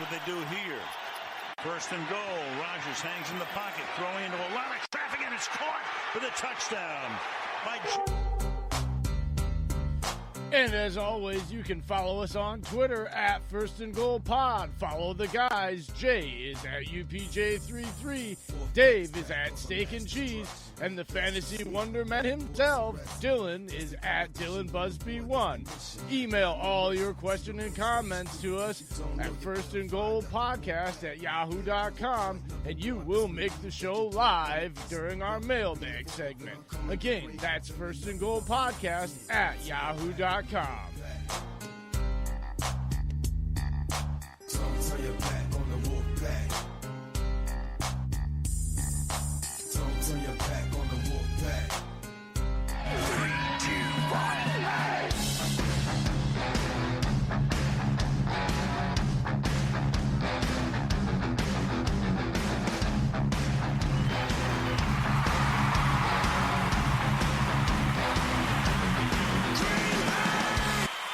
what they do here. First and goal. Rodgers hangs in the pocket, throwing into a lot of traffic, and it's caught for the touchdown by... And as always, you can follow us on Twitter at First and Goal Pod. Follow the guys. Jay is at UPJ33. Dave is at Steak and Cheese. And the fantasy wonder man himself, Dillon, is at DillonBusby1. Email all your questions and comments to us at firstandgoalpodcast@yahoo.com, and you will make the show live during our mailbag segment. Again, that's firstandgoalpodcast@yahoo.com.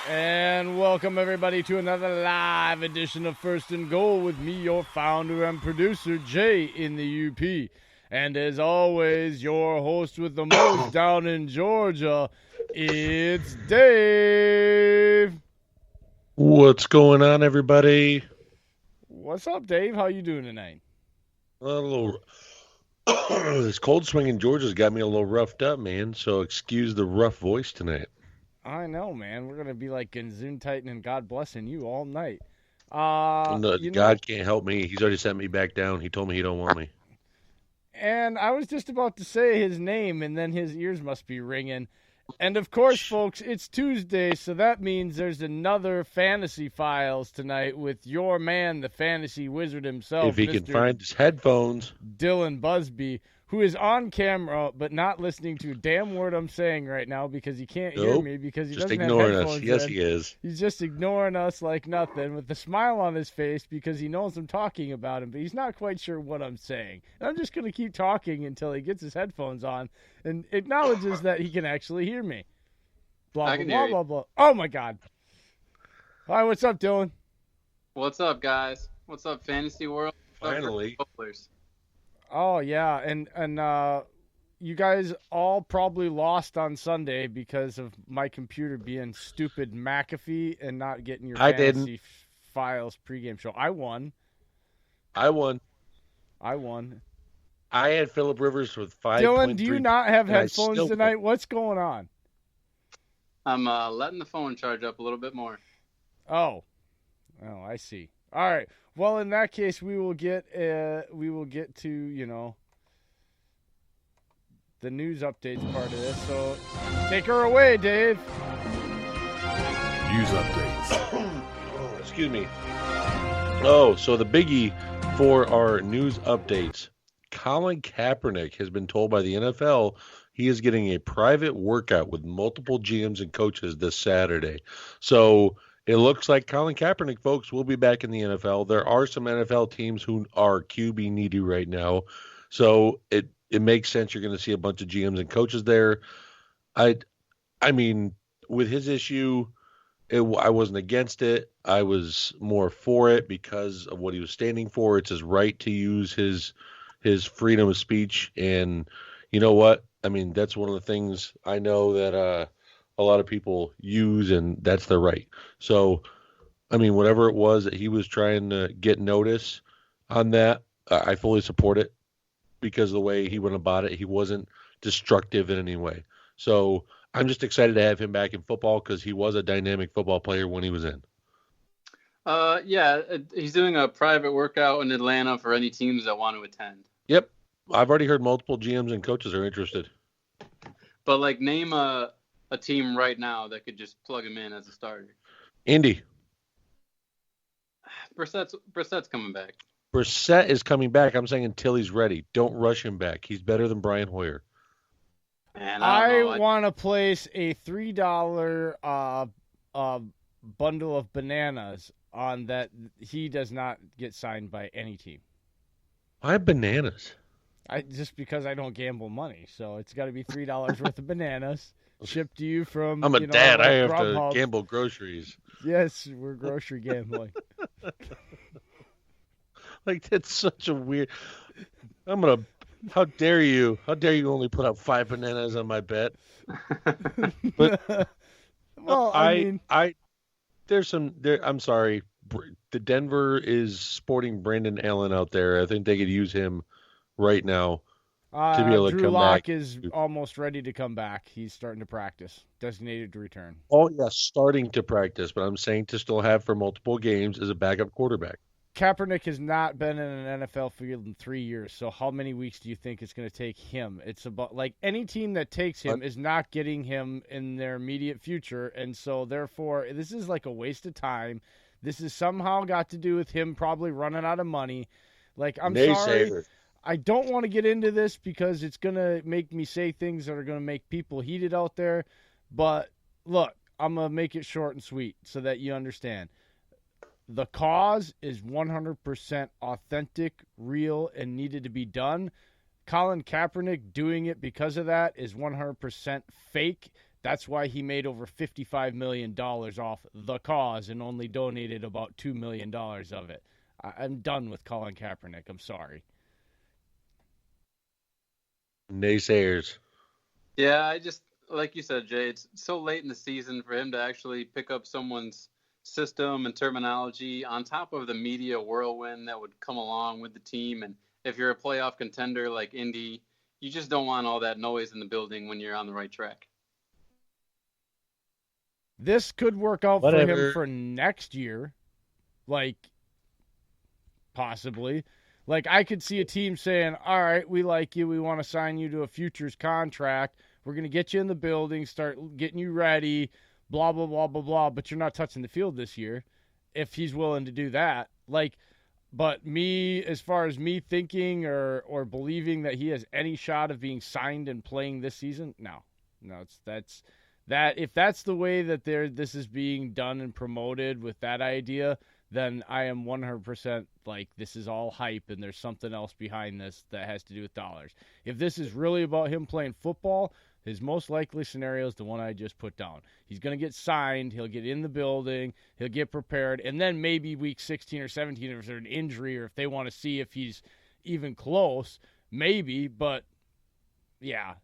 And welcome, everybody, to another live edition of First and Goal with me, your founder and producer, Jay in the UP. And as always, your host with the most down in Georgia, it's Dave. What's going on, everybody? What's up, Dave? How you doing tonight? This cold swing in Georgia's got me a little roughed up, man, so excuse the rough voice tonight. I know, man. We're going to be like Gonzoon Titan and God blessing you all night. God can't help me. He's already sent me back down. He told me he don't want me. And I was just about to say his name, and then his ears must be ringing. And, of course, folks, it's Tuesday, so that means there's another Fantasy Files tonight with your man, the fantasy wizard himself. If he can find his headphones. Dillon Busby, who is on camera but not listening to a damn word I'm saying right now because he can't hear me because he doesn't have headphones in. Yes, he is. He's just ignoring us like nothing with a smile on his face because he knows I'm talking about him, but he's not quite sure what I'm saying. And I'm just going to keep talking until he gets his headphones on and acknowledges that he can actually hear me. Blah, blah, blah, blah. Oh, my God. All right, what's up, Dillon? What's up, guys? What's up, Fantasy World? Finally. Oh, yeah, and you guys all probably lost on Sunday because of my computer being stupid McAfee and not getting your Fantasy Files pregame show. I won. I had Phillip Rivers with 5. Dillon, do you not have headphones tonight? What's going on? I'm letting the phone charge up a little bit more. Oh, I see. All right. Well, in that case, we will get to, the news updates part of this. So take her away, Dave. News updates. Excuse me. Oh, so the biggie for our news updates. Colin Kaepernick has been told by the NFL he is getting a private workout with multiple GMs and coaches this Saturday. So it looks like Colin Kaepernick, folks, will be back in the NFL. There are some NFL teams who are QB needy right now. So it makes sense you're going to see a bunch of GMs and coaches there. I mean, with his issue, I wasn't against it. I was more for it because of what he was standing for. It's his right to use his freedom of speech. And you know what? I mean, that's one of the things I know that a lot of people use, and that's their right. So, I mean, whatever it was that he was trying to get notice on that, I fully support it because of the way he went about it. He wasn't destructive in any way. So I'm just excited to have him back in football because he was a dynamic football player when he was in. Yeah, he's doing a private workout in Atlanta for any teams that want to attend. Yep. I've already heard multiple GMs and coaches are interested. But, like, name a team right now that could just plug him in as a starter. Indy. Brissett's coming back. Brissett is coming back. I'm saying until he's ready. Don't rush him back. He's better than Brian Hoyer. Man, I want to place a $3 bundle of bananas on that he does not get signed by any team. Why bananas? Just because I don't gamble money, so it's got to be $3 worth of bananas shipped to you from. I'm a dad. I have Grubhub. to gamble groceries. Yes, we're grocery gambling. Like, that's such a weird. I'm gonna. How dare you? How dare you only put up 5 bananas on my bet? But no, Well, I mean, there's some there. I'm sorry. The Denver is sporting Brandon Allen out there. I think they could use him right now to be able to Drew come back. Lock is almost ready to come back. He's starting to practice, designated to return. Oh yeah, starting to practice, but I'm saying to still have for multiple games as a backup quarterback. Kaepernick has not been in an NFL field in 3 years, so how many weeks do you think it's going to take him? It's about like any team that takes him is not getting him in their immediate future, and so therefore this is like a waste of time. This has somehow got to do with him probably running out of money. Like, I'm sorry. I don't want to get into this because it's going to make me say things that are going to make people heated out there. But look, I'm going to make it short and sweet so that you understand. The cause is 100% authentic, real, and needed to be done. Colin Kaepernick doing it because of that is 100% fake. That's why he made over $55 million off the cause and only donated about $2 million of it. I'm done with Colin Kaepernick. I'm sorry. Naysayers. Yeah, I just, like you said, Jay, it's so late in the season for him to actually pick up someone's system and terminology on top of the media whirlwind that would come along with the team. And if you're a playoff contender like Indy, you just don't want all that noise in the building when you're on the right track. This could work out for him for next year, like, possibly. Like, I could see a team saying, all right, we like you. We want to sign you to a futures contract. We're going to get you in the building, start getting you ready, blah, blah, blah, blah, blah. But you're not touching the field this year if he's willing to do that. Like, but me, as far as me thinking or believing that he has any shot of being signed and playing this season, no. If that's the way that this is being done and promoted with that idea, then I am 100% like, this is all hype and there's something else behind this that has to do with dollars. If this is really about him playing football, his most likely scenario is the one I just put down. He's going to get signed, he'll get in the building, he'll get prepared, and then maybe week 16 or 17, if there's an injury or if they want to see if he's even close, maybe, but yeah,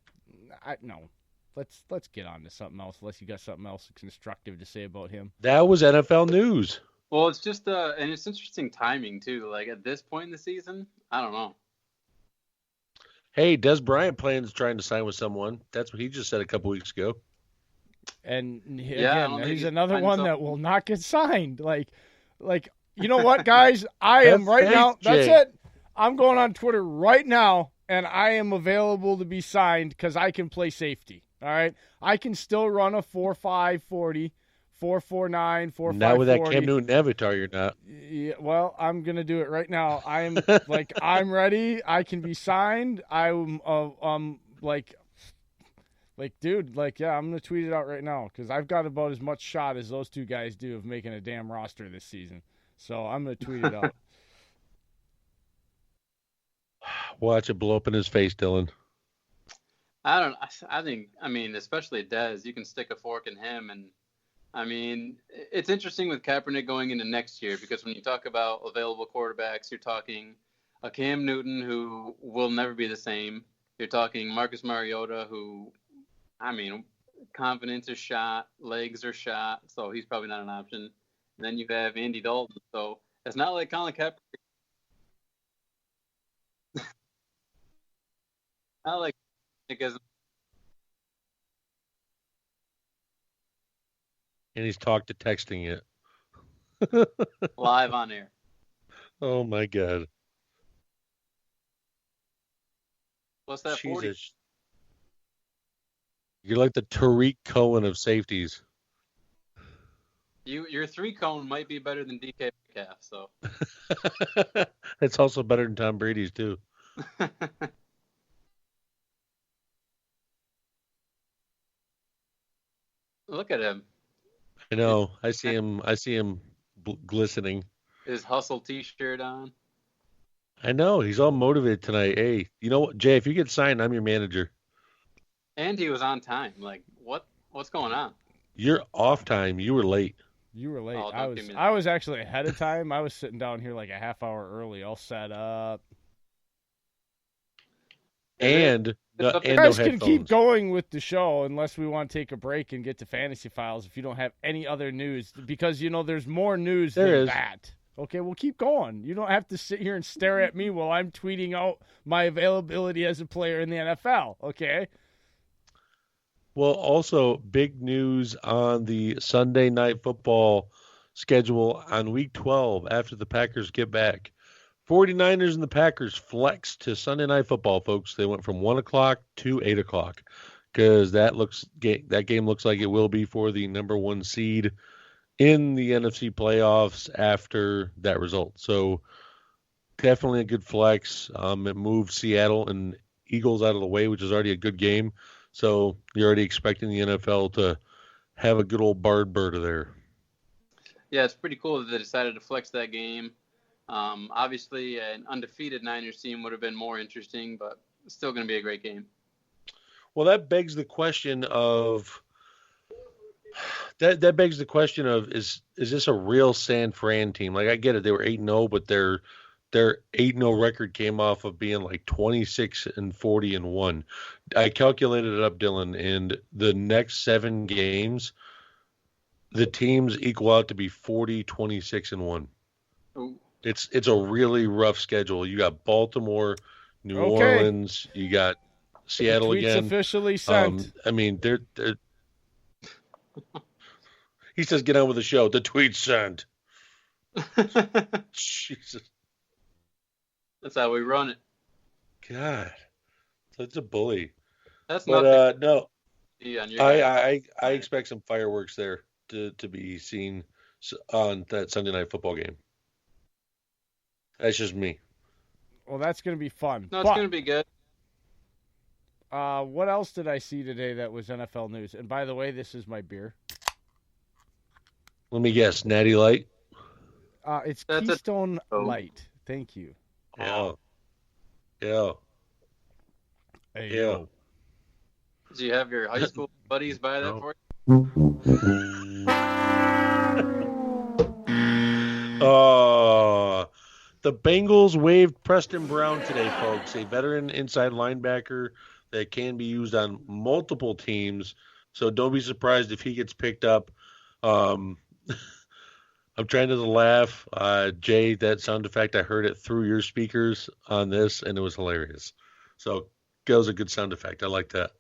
no. Let's get on to something else, unless you got something else constructive to say about him. That was NFL news. Well, it's just and it's interesting timing too. Like, at this point in the season, I don't know. Hey, Des Bryant plans trying to sign with someone. That's what he just said a couple weeks ago. And again, he's another one that will not get signed. Like, you know what, guys? I am right now. That's it. I'm going on Twitter right now, and I am available to be signed because I can play safety. All right, I can still run a 4.5 40, 4.49, 4.5 Now with that 40. Cam Newton avatar, you're not. Yeah, well, I'm gonna do it right now. I'm like, I'm ready. I can be signed. I'm like, dude, like, yeah, I'm gonna tweet it out right now because I've got about as much shot as those two guys do of making a damn roster this season. So I'm gonna tweet it out. Watch it blow up in his face, Dillon. I think, especially Dez, you can stick a fork in him. And, it's interesting with Kaepernick going into next year because when you talk about available quarterbacks, you're talking a Cam Newton who will never be the same. You're talking Marcus Mariota who, confidence is shot, legs are shot, so he's probably not an option. And then you have Andy Dalton. So it's not like Colin Kaepernick. Not like because And he's talked to texting it. live on air. Oh my God. What's that? Jesus. 40? You're like the Tariq Cohen of safeties. Your 3-cone might be better than DK Metcalf, so. It's also better than Tom Brady's too. Look at him. I know. I see him glistening. His hustle T-shirt on. I know. He's all motivated tonight. Hey, you know what, Jay? If you get signed, I'm your manager. And he was on time. Like, what's going on? You're off time. You were late. You were late. Oh, I was actually ahead of time. I was sitting down here like a half hour early, all set up. And you guys can keep going with the show unless we want to take a break and get to Fantasy Files if you don't have any other news, because there's more news than that. Okay, we'll keep going. You don't have to sit here and stare at me while I'm tweeting out my availability as a player in the NFL, okay? Well, also big news on the Sunday Night Football schedule on Week 12 after the Packers get back. 49ers and the Packers flexed to Sunday Night Football, folks. They went from 1 o'clock to 8 o'clock because that game looks like it will be for the number 1 seed in the NFC playoffs after that result. So definitely a good flex. It moved Seattle and Eagles out of the way, which is already a good game. So you're already expecting the NFL to have a good old Bard Bird there. Yeah, it's pretty cool that they decided to flex that game. Obviously, an undefeated Niners team would have been more interesting, but it's still going to be a great game. Well, that begs the question of is this a real San Fran team? Like, I get it, they were 8-0, but their 8-0 record came off of being like 26-40-1. I calculated it up, Dillon, and the next 7 games, the teams equal out to be 40-26-1. Ooh. It's a really rough schedule. You got Baltimore, New Orleans, you got Seattle the tweet's again. Officially sent. I mean, they're he says, "Get on with the show." The tweet's sent. Jesus. That's how we run it. God, such a bully. That's but no. I expect some fireworks there to be seen on that Sunday Night Football game. That's just me. Well, that's going to be fun. No, it's going to be good. What else did I see today that was NFL news? And by the way, this is my beer. Let me guess, Natty Light? It's Keystone Light. Thank you. Oh. Yeah. Hey, yo. Do you have your high school buddies buy that for you? The Bengals waived Preston Brown today, folks, a veteran inside linebacker that can be used on multiple teams. So don't be surprised if he gets picked up. I'm trying to laugh. Jay, that sound effect, I heard it through your speakers on this, and it was hilarious. So that was a good sound effect. I like that.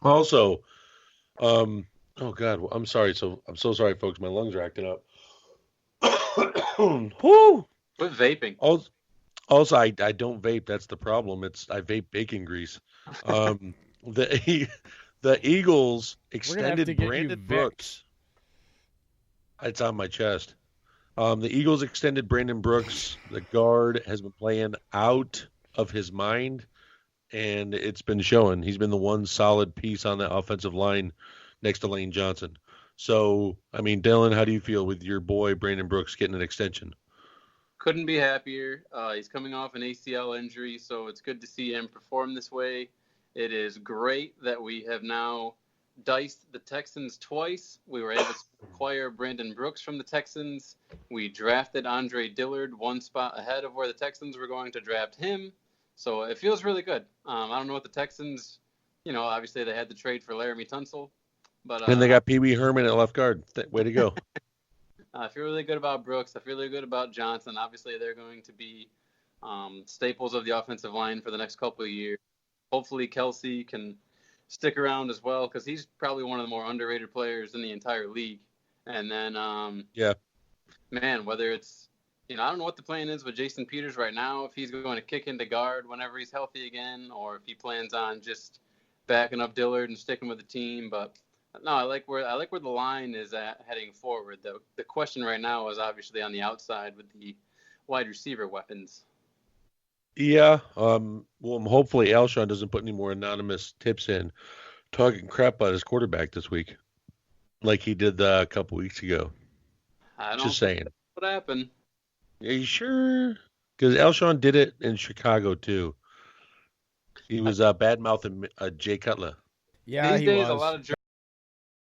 Also, oh God, I'm sorry. I'm so sorry, folks. My lungs are acting up. Whoo! Quit vaping. Also, I don't vape. That's the problem. I vape bacon grease. The Eagles extended Brandon Brooks. It's on my chest. The Eagles extended Brandon Brooks. The guard has been playing out of his mind, and it's been showing. He's been the one solid piece on the offensive line next to Lane Johnson. So, I mean, Dillon, how do you feel with your boy Brandon Brooks getting an extension? Couldn't be happier. He's coming off an ACL injury, so it's good to see him perform this way. It is great that we have now diced the Texans twice. We were able to acquire Brandon Brooks from the Texans. We drafted Andre Dillard one spot ahead of where the Texans were going to draft him. So it feels really good. I don't know what the Texans, obviously they had to trade for Laramie Tunsil. But, and they got Pee Wee Herman at left guard. Way to go. I feel really good about Brooks. I feel really good about Johnson. Obviously, they're going to be staples of the offensive line for the next couple of years. Hopefully, Kelsey can stick around as well because he's probably one of the more underrated players in the entire league. And then, man, whether it's, I don't know what the plan is with Jason Peters right now, if he's going to kick into guard whenever he's healthy again, or if he plans on just backing up Dillard and sticking with the team. But no, I like where the line is at heading forward. The question right now is obviously on the outside with the wide receiver weapons. Yeah. Well, hopefully Alshon doesn't put any more anonymous tips in talking crap about his quarterback this week, like he did a couple weeks ago. Just saying. What happened? Are you sure? Because Alshon did it in Chicago too. He was bad mouthing Jay Cutler. Yeah, These days, a lot of